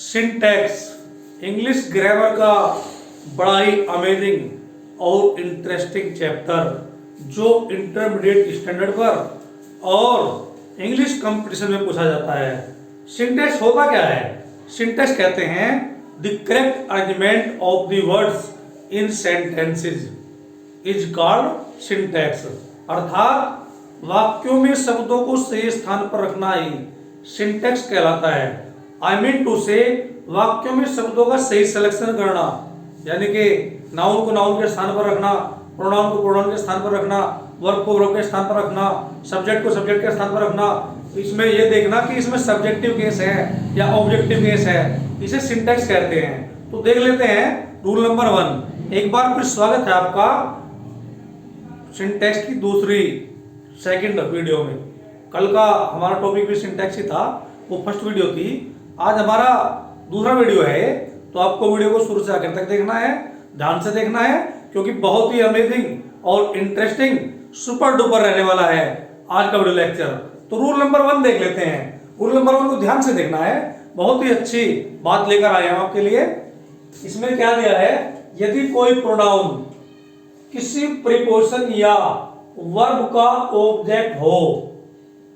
Syntax English grammar का बड़ा ही amazing और इंटरेस्टिंग चैप्टर जो इंटरमीडिएट स्टैंडर्ड पर और इंग्लिश कंपटीशन में पूछा जाता है। सिंटैक्स होता क्या है? सिंटैक्स कहते हैं the correct arrangement of the words in sentences is called syntax. अर्थात वाक्यों में शब्दों को सही स्थान पर रखना ही सिंटैक्स कहलाता है। आई मीन टू से वाक्यों में शब्दों का सही सिलेक्शन करना, यानी कि नाउन को नाउन के स्थान पर रखना, प्रोनाउन को प्रोनाउन के स्थान पर रखना, वर्ब को वर्ब के स्थान पर रखना, सब्जेक्ट को सब्जेक्ट के स्थान पर रखना। इसमें यह देखना कि इसमें सब्जेक्टिव केस है या ऑब्जेक्टिव केस है, इसे सिंटैक्स कहते हैं। तो देख लेते हैं रूल नंबर 1। एक बार फिर स्वागत है आपका सिंटैक्स की दूसरी सेकंड वीडियो में। कल का हमारा टॉपिक भी सिंटैक्स ही था, वो फर्स्ट वीडियो थी। आज हमारा दूसरा वीडियो है, तो आपको वीडियो को शुरू से आखिर तक देखना है, ध्यान से देखना है, क्योंकि बहुत ही अमेजिंग और इंटरेस्टिंग सुपर डुपर रहने वाला है आज का वीडियो लेक्चर। तो रूल नंबर 1 देख लेते हैं। रूल नंबर 1 को ध्यान से देखना है, बहुत ही अच्छी बात लेकर आए हम आपके लिए। इसमें क्या दिया है? यदि कोई प्रोनाउन किसी प्रीपोजिशन या वर्ब का ऑब्जेक्ट हो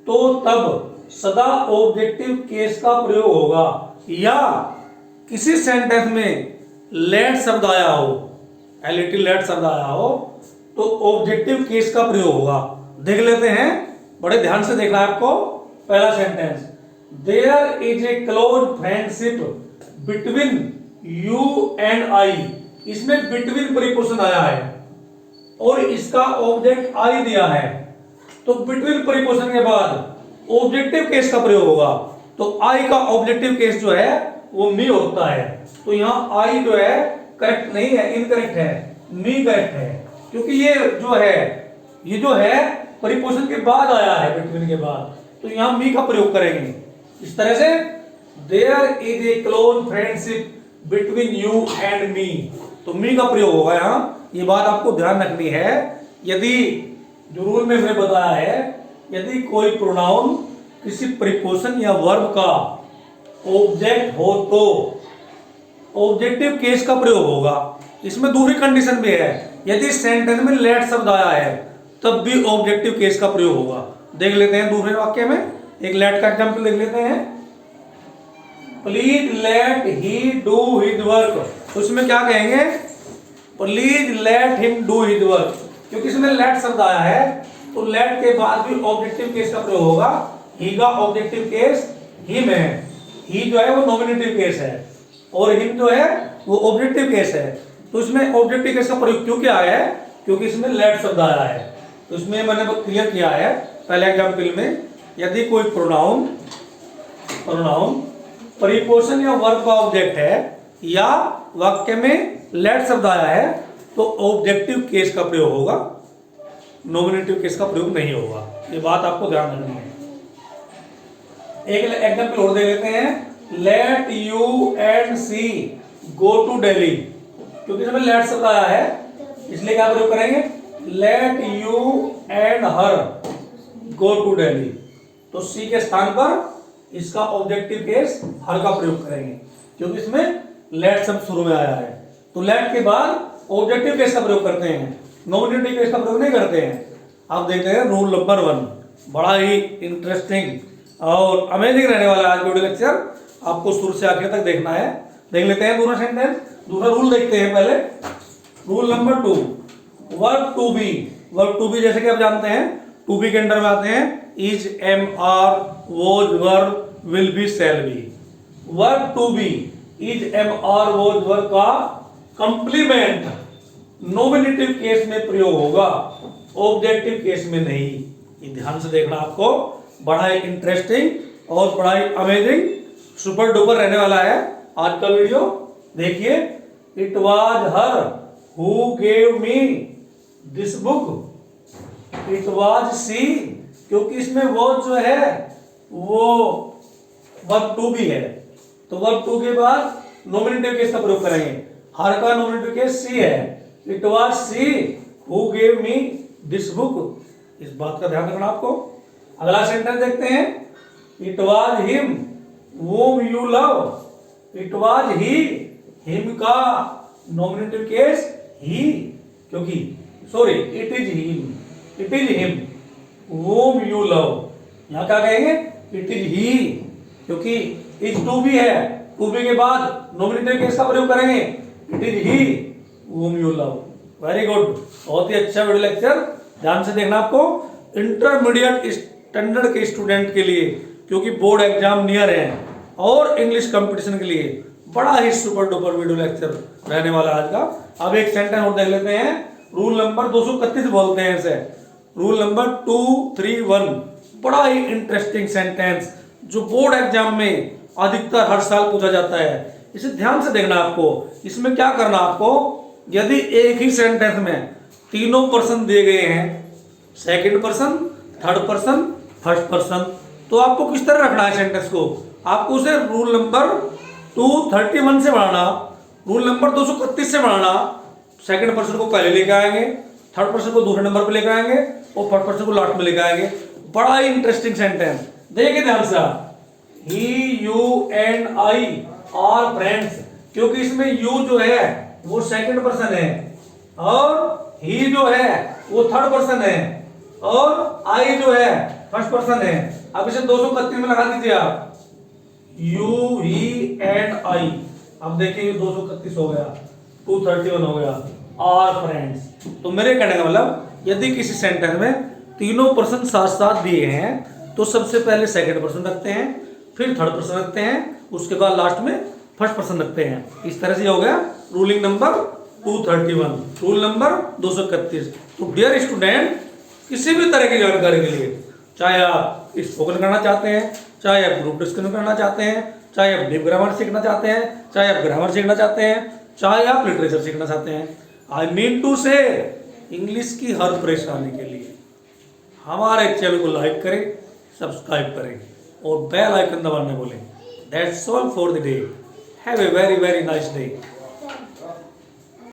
तो तब सदा ऑब्जेक्टिव केस का प्रयोग होगा, या किसी सेंटेंस में लेट शब्द आया हो, एलईटी लेट शब्द आया हो, तो ऑब्जेक्टिव केस का प्रयोग होगा। देख लेते हैं, बड़े ध्यान से देखना है आपको। पहला sentence, there is a close friendship between you and I. इसमें बिटवीन प्रीपोजिशन आया है और इसका ऑब्जेक्ट आई दिया है, तो बिटवीन प्रीपोजिशन के बाद ऑब्जेक्टिव केस का प्रयोग होगा। तो आई का ऑब्जेक्टिव केस जो है वो मी होता है। तो यहां आई जो है करेक्ट नहीं है, इनकरेक्ट है, मी करेक्ट है, क्योंकि ये जो है प्रीपोजिशन के बाद आया है, बिटवीन के बाद, तो यहां मी का प्रयोग करेंगे इस तरह से। There is a close friendship between you and me, तो मी का प्रयोग होगा यहां। ये बात आपको ध्यान रखनी है। यदि जो रूल में मैंने बताया है, यदि कोई प्रोनाउन किसी प्रीपोजिशन या वर्ब का ऑब्जेक्ट हो तो ऑब्जेक्टिव केस का प्रयोग होगा। इसमें दूसरी कंडीशन भी है, यदि सेंटेंस में लेट शब्द आया है तब भी ऑब्जेक्टिव केस का प्रयोग होगा। देख लेते हैं दूसरे वाक्य में एक लेट का एग्जांपल देख लेते हैं। Please let he do his work. तो इसमें क्या कहेंगे? Please let him do his work, क्योंकि इसमें लेट शब्द आया है, तो लेट के बाद भी ऑब्जेक्टिव केस का प्रयोग होगा। ही का ऑब्जेक्टिव केस हिम है, ही जो है वो नॉमिनेटिव केस है और हिम जो है वो ऑब्जेक्टिव केस है। तो इसमें ऑब्जेक्टिव केस का प्रयोग क्यों किया है? क्योंकि इसमें लेट शब्द आया है। तो इसमें मैंने क्लियर किया है पहले एग्जांपल में, यदि कोई प्रोनाउन प्रीपोजिशन या वर्ब का ऑब्जेक्ट है या वाक्य में लेट शब्द आया है तो ऑब्जेक्टिव केस का प्रयोग होगा, नॉमिनेटिव केस का प्रयोग नहीं होगा। ये बात आपको ध्यान रखनी है। एक एग्जांपल और दे लेते हैं। Let you and she go to Delhi, क्योंकि इसमें लेट शब्द आया है इसलिए क्या प्रयोग करेंगे? Let you and her go to Delhi. तो सी के स्थान पर इसका ऑब्जेक्टिव केस हर का प्रयोग करेंगे, क्योंकि इसमें लेट शब्द शुरू में आया है। तो लेट के बाद ऑब्जेक्टिव केस का प्रयोग करते हैं, नॉमिनेटिव केस का प्रयोग नहीं करते हैं। आप देखते हैं रूल नंबर 1, बड़ा ही इंटरेस्टिंग और अमेजिंग रहने वाला आज वीडियो लेक्चर, आपको शुरू से आखिर तक देखना है। देख लेते हैं दूसरा सेंटेंस, दूसरा रूल देखते हैं पहले। Rule number 2, verb to be. Verb to be जैसे कि आप जानते हैं टू बी के अंडर में आते हैं is, am, are, was, were, will be, shall be. Verb to be is, am, are, was, were का कंप्लीमेंट नॉमिनेटिव केस में प्रयोग होगा, ऑब्जेक्टिव केस में नहीं। ये ध्यान से देखना आपको, बड़ा ही इंटरेस्टिंग और बड़ा ही अमेजिंग सुपर डुपर रहने वाला है आज का वीडियो। देखिए, it was her who gave me this book. It was she, क्योंकि इसमें वो जो है वो वर्ब टू बी है, तो वर्ब टू के बाद नॉमिनेटिव केस का प्रयोग करेंगे। हर का नॉमिनेटिव केस सी है। It was see who gave me this book. इस बात का ध्यान रखना आपको। अगला सेंटेंस देखते हैं। It was him whom you love। It was he, him का नॉमिनेटिव केस ही, क्योंकि sorry it is him, it is him whom you love, यहाँ क्या कहेंगे, इट इज ही, क्योंकि इज टू बी है, टू बी के बाद नॉमिनेटिव केस का प्रयोग करेंगे, it is he whom you love। Very good, बहुत ही अच्छा वीडियो लेक्चर, ध्यान से देखना आपको इंटरमीडिएट स्टैंडर्ड के स्टूडेंट के लिए, क्योंकि बोर्ड एग्जाम नियर है और इंग्लिश कंपटीशन के लिए बड़ा ही सुपर डुपर वीडियो लेक्चर रहने वाला आज का। अब एक सेंटेंस और देख लेते हैं, रूल नंबर 231 बोलते हैं इसे, रूल नंबर 231, बड़ा ही इंटरेस्टिंग सेंटेंस जो बोर्ड एग्जाम में अधिकतर हर साल पूछा जाता है। इसे ध्यान से देखना आपको, इसमें क्या करना आपको, यदि एक ही सेंटेंस में तीनों पर्सन दिए गए हैं, second person, third person, first person, तो आपको किस तरह रखना है सेंटेंस को, आपको उसे रूल नंबर 231 से बढ़ाना, रूल नंबर 231 से बढ़ाना, सेकंड पर्सन को पहले लेकर आएंगे, थर्ड पर्सन को दूसरे नंबर पर लेकर आएंगे और फर्स्ट पर्सन को लास्ट में लेकर आएंगे। बड़ा ही इंटरेस्टिंग सेंटेंस, देखिए ध्यान से, he, you and I are friends, क्योंकि इसमें यू जो है वो सेकंड पर्सन है और ही जो है वो थर्ड पर्सन है और आई जो है फर्स्ट पर्सन है। अब इसे 231 में लगा दीजिए आप, यू, ही एंड आई, अब देखिए 231 हो गया, 231 हो गया, आर फ्रेंड्स। तो मेरे कहने का मतलब, यदि किसी सेंटेंस में तीनों पर्सन साथ साथ दिए हैं तो सबसे पहले सेकंड पर्सन रखते हैं, फिर थर्ड पर्सन रखते हैं, उसके बाद लास्ट में फर्स्ट पर्सन रखते हैं। इस तरह से हो गया रूलिंग नंबर 231, रूल नंबर 231। तो डियर स्टूडेंट, किसी भी तरह की जानकारी के लिए, चाहे आप स्पोकन करना चाहते हैं, चाहे आप ग्रुप डिस्कशन करना चाहते हैं, चाहे आप डीप ग्रामर सीखना चाहते हैं, चाहे आप ग्रामर सीखना चाहते हैं, चाहे आप लिटरेचर सीखना चाहते हैं, आई मीन टू से इंग्लिश की हर परेशानी के लिए हमारे चैनल को लाइक करें, सब्सक्राइब करें और बेल आइकन दबाने बोलें। That's all for the day. Have a very very nice day.